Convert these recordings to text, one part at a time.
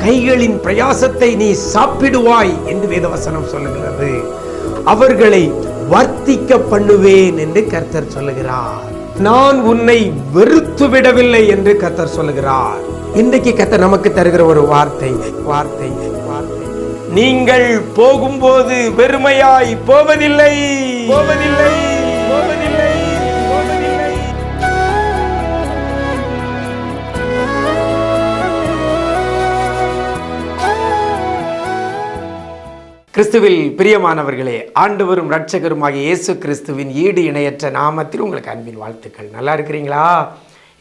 கைகளின் பிரயாசத்தை நீ சாப்பிடுவாய் என்று வேதவசனம் சொல்லுகிறது. அவர்களை வர்த்திக்க பண்ணுவேன் என்று கர்த்தர் சொல்லுகிறார். நான் உன்னை வெறுத்து விடவில்லை என்று கர்த்தர் சொல்லுகிறார். இன்றைக்கு கர்த்தர் நமக்கு தருகிற ஒரு வார்த்தை வார்த்தை வார்த்தை நீங்கள் போகும்போது வெறுமையாய் போவதில்லை போவதில்லை போவதில்லை போவதில்லை. கிறிஸ்துவில் பிரியமானவர்களே, ஆண்டவரும் இரட்சகருமாகிய இயேசு கிறிஸ்துவின் ஈடு இணையற்ற நாமத்தில் உங்களுக்கு அன்பின் வாழ்த்துக்கள். நல்லா இருக்கிறீங்களா?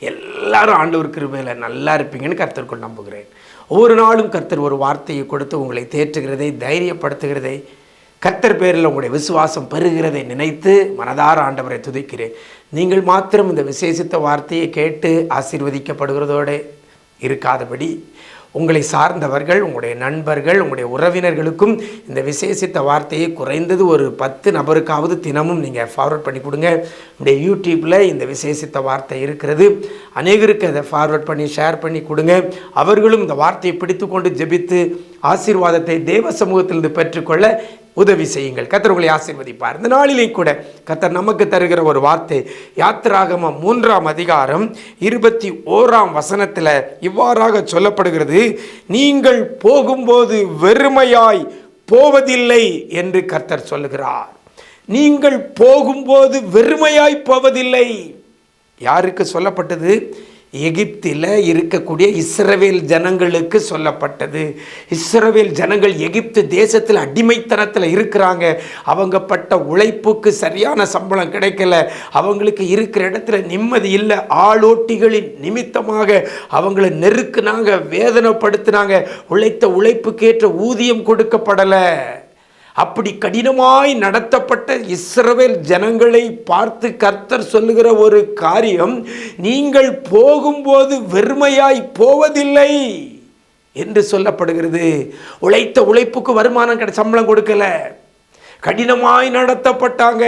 எல்லாரும் ஆண்டவர் கிருபையில நல்லா இருப்பீங்கன்னு கர்த்தருக்குள் நம்புகிறேன். ஒவ்வொரு நாளும் கர்த்தர் ஒரு வார்த்தையை கொடுத்து உங்களை தேற்றுகிறதை, தைரியப்படுத்துகிறதை, கர்த்தர் பேரில் உங்களுடைய விசுவாசம் பெறுகிறதை நினைத்து மனதார ஆண்டவரை துதிக்கிறேன். நீங்கள் மாத்திரம் இந்த விசேஷித்த வார்த்தையை கேட்டு ஆசீர்வதிக்கப்படுகிறதோடு இருக்காதபடி உங்களை சார்ந்தவர்கள், உங்களுடைய நண்பர்கள், உங்களுடைய உறவினர்களுக்கும் இந்த விசேஷித்த வார்த்தையை குறைந்தது ஒரு 10 நபருக்காவது தினமும் நீங்கள் ஃபார்வர்ட் பண்ணி கொடுங்க. உங்களுடைய யூடியூப்பில் இந்த விசேஷித்த வார்த்தை இருக்கிறது. அநேகருக்கு அதை ஃபார்வர்ட் பண்ணி ஷேர் பண்ணி கொடுங்க. அவர்களும் இந்த வார்த்தையை பிடித்து கொண்டு ஜெபித்து ஆசீர்வாதத்தை தேவ சமூகத்திலிருந்து பெற்றுக்கொள்ள உதவி செய்யுங்கள். கர்த்தர் உங்களை ஆசீர்வதிப்பார். இந்த நாளிலே கூட கர்த்தர் நமக்கு தருகிற ஒரு வார்த்தை யாத்திராகமம் 3ஆம் அதிகாரம் 21ஆம் வசனத்தில் இவ்வாறாக சொல்லப்படுகிறது. நீங்கள் போகும்போது வெறுமையாய் போவதில்லை என்று கர்த்தர் சொல்லுகிறார். நீங்கள் போகும்போது வெறுமையாய் போவதில்லை. யாருக்கு சொல்லப்பட்டது? எகிப்தில் இருக்கக்கூடிய இஸ்ரவேல் ஜனங்களுக்கு சொல்லப்பட்டது. இஸ்ரவேல் ஜனங்கள் எகிப்து தேசத்தில் அடிமைத்தனத்தில் இருக்கிறாங்க. அவங்க பட்ட உழைப்புக்கு சரியான சம்பளம் கிடைக்கல. அவங்களுக்கு இருக்கிற இடத்துல நிம்மதி இல்லை. ஆளோட்டிகளின் நிமித்தமாக அவங்களை நெருக்குனாங்க, வேதனைப்படுத்தினாங்க. உழைத்த உழைப்புக்கேற்ற ஊதியம் கொடுக்கப்படலை. அப்படி கடினமாய் நடத்தப்பட்ட இஸ்ரவேல் ஜனங்களை பார்த்து கர்த்தர் சொல்லுகிற ஒரு காரியம், நீங்கள் போகும்போது வெறுமையாய் போவதில்லை என்று சொல்லப்படுகிறது. உழைத்த உழைப்புக்கு வருமானம் சம்பளம் கொடுக்கல. கடினமாய் நடத்தப்பட்டாங்க.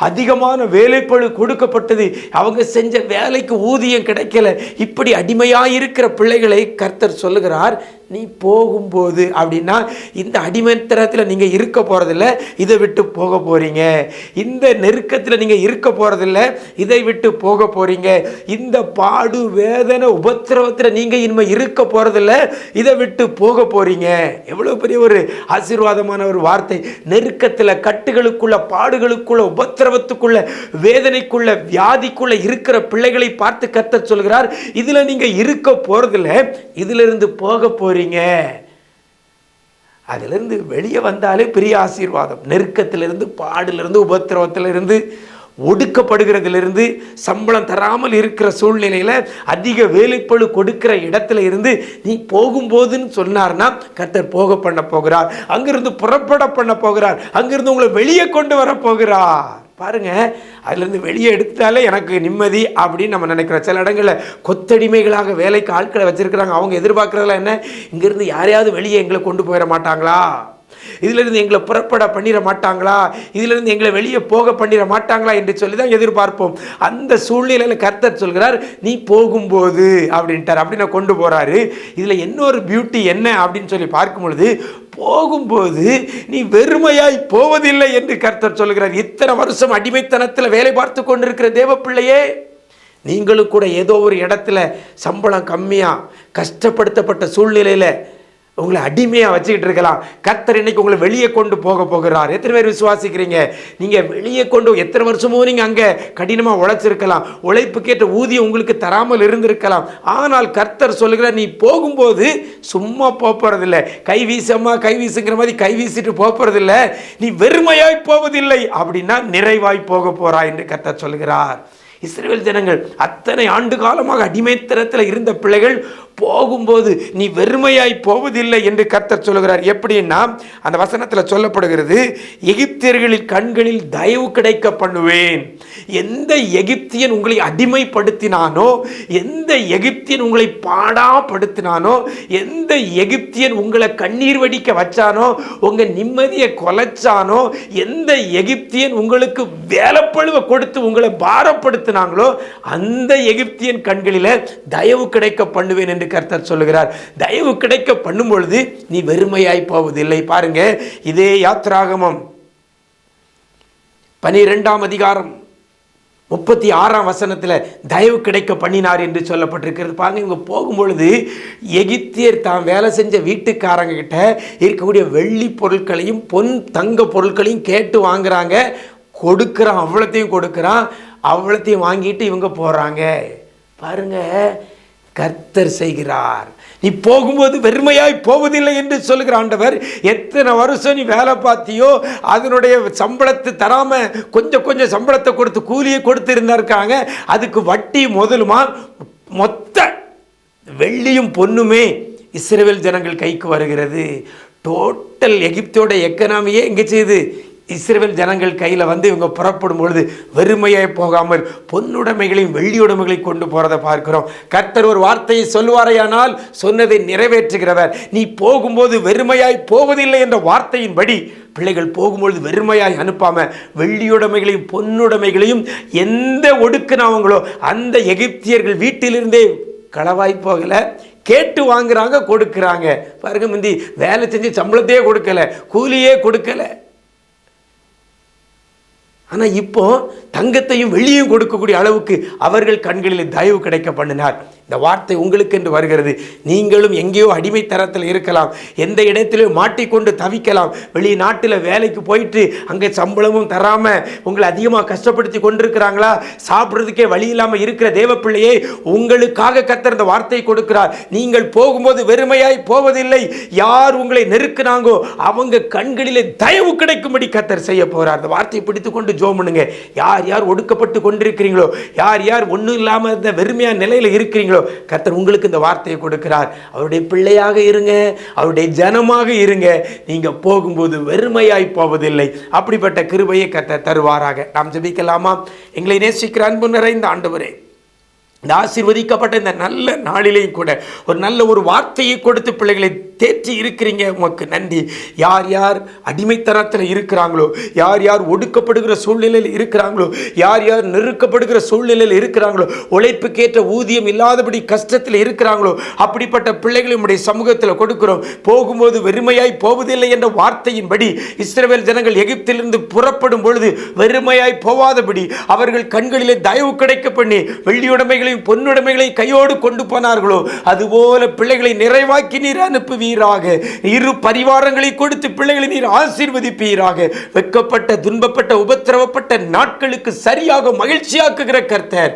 அதிகமான வேலைப்பளு கொடுக்கப்பட்டது. அவங்க செஞ்ச வேலைக்கு ஊதியம் கிடைக்கல. இப்படி அடிமையாயிருக்கிற பிள்ளைகளை கர்த்தர் சொல்லுகிறார், நீ போகும்போது அப்படின்னா இந்த அடிமைத்தனத்தில் நீங்கள் இருக்க போகிறதில்ல, இதை விட்டு போக போகிறீங்க. இந்த நெருக்கத்தில் நீங்கள் இருக்க போகிறதில்ல, இதை விட்டு போக போகிறீங்க. இந்த பாடு வேதனை உபத்திரவத்தில் நீங்கள் இனிமேல் இருக்க போகிறதில்ல, இதை விட்டு போக போகிறீங்க. எவ்வளோ பெரிய ஒரு ஆசீர்வாதமான ஒரு வார்த்தை. நெருக்கத்தில், கட்டுகளுக்குள்ள, பாடுகளுக்குள்ள, உபத்திரவத்துக்குள்ள, வேதனைக்குள்ள, வியாதிக்குள்ள இருக்கிற பிள்ளைகளை பார்த்து கர்த்தர் சொல்கிறார், இதில் நீங்கள் இருக்க போகிறதில்ல, இதிலிருந்து போக போகிறீங்க. அதிலிருந்து வெளியே வந்தாலே பெரிய ஆசீர்வாதம். நெருக்கத்திலிருந்து, பாடிலிருந்து, உபத்திரவத்திலிருந்து, ஒடுக்கப்படுகிறதிலிருந்து, சம்பளம் தராமல் இருக்கிற சூழ்நிலையில், அதிக வேலைப்பளு கொடுக்கிற இடத்துல இருந்து நீ போகும்போதுன்னு சொன்னார்னா கர்த்தர் போக பண்ண போகிறார். அங்கிருந்து புறப்பட பண்ண போகிறார். அங்கிருந்து உங்களை வெளியே கொண்டு வர போகிறார். பாருங்க, அதுலேருந்து வெளியே எடுத்தாலே எனக்கு நிம்மதி அப்படின்னு நம்ம நினைக்கிறோம். சில இடங்களில் கொத்தடிமைகளாக வேலைக்கு ஆட்களை வச்சிருக்கிறாங்க. அவங்க எதிர்பார்க்குறதெல்லாம் என்ன? இங்கிருந்து யாரையாவது வெளியே எங்களை கொண்டு போயிட மாட்டாங்களா? இதிலிருந்து எங்களை புறப்பட பண்ணிட மாட்டாங்களா? இதிலிருந்து எங்களை வெளியே போக பண்ணிட மாட்டாங்களா என்று சொல்லி தான் எதிர்பார்ப்போம். அந்த சூழ்நிலையில் கர்த்தர் சொல்கிறார், நீ போகும்போது அப்படின்ட்டார். அப்படி நான் கொண்டு போகிறாரு. இதில் இன்னொரு பியூட்டி என்ன அப்படின்னு சொல்லி பார்க்கும் பொழுது, போகும்போது நீ வெறுமையாய் போவதில்லை என்று கர்த்தர் சொல்கிறார். இத்தனை வருஷம் அடிமைத்தனத்தில் வேலை பார்த்து கொண்டிருக்கிற தேவ பிள்ளையே, நீங்களும் கூட ஏதோ ஒரு இடத்துல சம்பளம் கம்மியாக கஷ்டப்படுத்தப்பட்ட சூழ்நிலையில் உங்களை அடிமையாக வச்சுக்கிட்டு இருக்கலாம். கர்த்தர் இன்னைக்கு உங்களை வெளியே கொண்டு போக போகிறார். எத்தனை பேர் விசுவாசிக்கிறீங்க? நீங்கள் வெளியே கொண்டு எத்தனை வருஷமோ நீங்கள் அங்கே கடினமாக உழைச்சிருக்கலாம். உழைப்புக்கேற்ற ஊதியம் உங்களுக்கு தராமல் இருந்திருக்கலாம். ஆனால் கர்த்தர் சொல்லுகிறார், நீ போகும்போது சும்மா போகிறதில்லை, கை வீசம்மா கை வீசுங்கிற மாதிரி கை வீசிட்டு போகிறதில்லை, நீ வெறுமையாய் போவதில்லை, அப்படின்னா நிறைவாய் போக போகிறாய் என்று கர்த்தர் சொல்லுகிறார். இஸ்ரவேல் ஜனங்கள் அத்தனை ஆண்டு காலமாக அடிமைத்தனத்தில் இருந்த பிள்ளைகள் போகும்போது நீ வெறுமையாய் போவதில்லை என்று கர்த்தர் சொல்லுகிறார். எப்படின்னா அந்த வசனத்தில் சொல்லப்படுகிறது, எகிப்தியர்களின் கண்களில் தயவு கிடைக்க பண்ணுவேன். எந்த எகிப்தியன் உங்களை அடிமைப்படுத்தினானோ, எந்த எகிப்தியன் உங்களை பாடாப்படுத்தினானோ, எந்த எகிப்தியன் உங்களை கண்ணீர் வடிக்க வச்சானோ, உங்க நிம்மதியை கொலைச்சானோ, எந்த எகிப்தியன் உங்களுக்கு வேலைப்பழுவை கொடுத்து உங்களை பாரப்படுத்த துன்புறுத்தினாங்களோ அந்த எகிப்தியன் கண்களில் தயவு கிடைக்க பண்ணுவேன் என்று கர்த்தர் சொல்லுகிறார். தயவு கிடைக்க பண்ணும் பொழுது நீ வெறுமையாய் போவதில்லை. பாருங்க, இதே யாத்ராகமம் 12ஆம் அதிகாரம் 36ஆம் வசனத்தில் தயவு கிடைக்க பண்ணினார் என்று சொல்லப்பட்டிருக்கிறது. பாருங்க, இவங்க போகும்பொழுது எகிப்தியர் தாம் வேலை செஞ்ச வீட்டுக்காரங்க கிட்ட இருக்கக்கூடிய வெள்ளி பொருட்களையும் பொன் தங்க பொருட்களையும் கேட்டு வாங்குறாங்க. கொடுக்குறான், அவ்வளோத்தையும் கொடுக்குறான். அவ்வளோத்தையும் வாங்கிட்டு இவங்க போகிறாங்க. பாருங்க, கர்த்தர் செய்கிறார். நீ போகும்போது வெறுமையாய் போவதில்லை என்று சொல்லுகிற ஆண்டவர். எத்தனை வருஷம் நீ வேலை பார்த்தியோ அதனுடைய சம்பளத்தை தராம கொஞ்சம் சம்பளத்தை கொடுத்து கூலியை கொடுத்து இருந்திருக்காங்க. அதுக்கு வட்டி முதலுமா மொத்த வெள்ளியும் பொண்ணுமே இஸ்ரவேல் ஜனங்கள் கைக்கு வருகிறது. டோட்டல் எகிப்தோட எக்கனாமியே எங்கே செய்யுது? இஸ்ரவேல் ஜனங்கள் கையில் இவங்க புறப்படும் பொழுது வெறுமையாய் போகாமல் பொன்னுடைமைகளையும் வெள்ளியுடைமைகளையும் கொண்டு போகிறதை பார்க்கிறோம். கர்த்தர் ஒரு வார்த்தையை சொல்வாரையானால் சொன்னதை நிறைவேற்றுகிறவர். நீ போகும்போது வெறுமையாய் போவதில்லை என்ற வார்த்தையின்படி பிள்ளைகள் போகும்பொழுது வெறுமையாய் அனுப்பாம வெள்ளியுடைமைகளையும் பொன்னுடைமைகளையும் எந்த ஒடுக்குனவங்களோ அந்த எகிப்தியர்கள் வீட்டிலிருந்தே களவாய் போகல, கேட்டு வாங்குறாங்க, கொடுக்குறாங்க. பாருங்க, முந்தி வேலை செஞ்சு சம்பளத்தையே கொடுக்கல, கூலியே கொடுக்கல. ஆனால் இப்போ தங்கத்தையும் வெள்ளியும் கொடுக்கக்கூடிய அளவுக்கு அவர்கள் கண்களில் தயவு கிடைக்க பண்ணினார். இந்த வார்த்தை உங்களுக்கு என்று வருகிறது. நீங்களும் எங்கேயோ அடிமைத்தரத்தில் இருக்கலாம், எந்த இடத்திலும் மாட்டிக்கொண்டு தவிக்கலாம். வெளிநாட்டில் வேலைக்கு போயிட்டு அங்கே சம்பளமும் தராமல் உங்களை அதிகமாக கஷ்டப்படுத்தி கொண்டிருக்கிறாங்களா? சாப்பிட்றதுக்கே வழி இல்லாமல் இருக்கிற தேவ பிள்ளையே, உங்களுக்காக கர்த்தர் இந்த வார்த்தை கொடுக்கிறார். நீங்கள் போகும்போது வெறுமையாய் போவதில்லை. யார் உங்களை நெருக்குனாங்கோ அவங்க கண்களிலே தயவு கிடைக்கும்படி கர்த்தர் செய்ய போகிறார். இந்த வார்த்தையை பிடித்து கொண்டு ஜெபம் பண்ணுங்க. யார் யார் ஒடுக்கப்பட்டு கொண்டிருக்கிறீங்களோ, யார் யார் ஒன்றும் இல்லாமல் இந்த வெறுமையான நிலையில் இருக்கிறீங்களோ, கர்த்தர் உங்களுக்கு இந்த வார்த்தையை கொடுக்கிறார். அவருடைய பிள்ளையாக இருங்க, அவருடைய ஜனமாக இருங்க. நீங்க போகும்போது வெறுமையாய் போவதில்லை. அப்படிப்பட்ட கிருபையை கர்த்தர் தருவாராக. நாம் ஜெபிக்கலாமா? எங்களை நேசிக்கிற அன்பு நிறைந்த ஆண்டவரே, இந்த ஆசீர்வதிக்கப்பட்ட இந்த நல்ல நாளிலேயும் கூட ஒரு நல்ல ஒரு வார்த்தையை கொடுத்து பிள்ளைகளை தேற்றி இருக்கிறீங்க. உமக்கு நன்றி. யார் யார் அடிமைத்தனத்தில் இருக்கிறாங்களோ, யார் யார் ஒடுக்கப்படுகிற சூழ்நிலையில் இருக்கிறாங்களோ, யார் யார் நெருக்கப்படுகிற சூழ்நிலையில் இருக்கிறாங்களோ, உழைப்புக்கேற்ற ஊதியம் இல்லாதபடி கஷ்டத்தில் இருக்கிறாங்களோ, அப்படிப்பட்ட பிள்ளைகளை உம்முடைய சமூகத்தில் கொடுக்கிறோம். போகும்போது வெறுமையாய் போவதில்லை என்ற வார்த்தையின்படி இஸ்ரவேல் ஜனங்கள் எகிப்திலிருந்து புறப்படும் பொழுது வெறுமையாய் போவாதபடி அவர்கள் கண்களிலே தயவு கிடைக்க பண்ணி வெள்ளியுடைமைகளையும் பொன்னுடைமைகளை கையோடு கொண்டு போனார்களோ, அதுபோல பிள்ளைகளை நிறைவாக்கி நீர் அனுப்புவீராக. இரு பரிவாரங்களை கொடுத்து பிள்ளைகளை நீர் ஆசீர்வதிப்பீராக. வெட்கப்பட்ட, துன்பப்பட்ட, உபத்திரவப்பட்ட நாட்களுக்கு சரியாக மகிழ்ச்சியாக்குகிற கர்த்தர்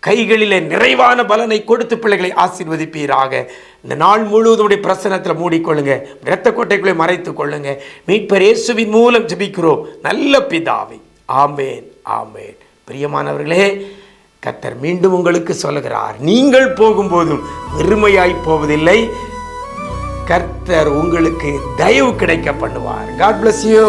கைகளிலே நிறைவான பலனை கொடுத்து பிள்ளைகளை ஆசீர்வதிப்பீராக. இந்த நாள் முழுவதும் பிரசன்னத்தில் மூடிக்கொள்ளுங்க, இரத்த கோட்டைக்குள்ளே மறைத்துக் கொள்ளுங்க. மீட்பர் இயேசுவின் மூலம் ஜெபிக்கிறோம் நல்ல பிதாவே. ஆமேன், ஆமேன். பிரியமானவர்களே, கர்த்தர் மீண்டும் உங்களுக்கு சொல்லுகிறார், நீங்கள் போகும்போதும் வெறுமையாய் போவதில்லை. கர்த்தர் உங்களுக்கு தயவு கிடைக்க பண்ணுவார். God bless you.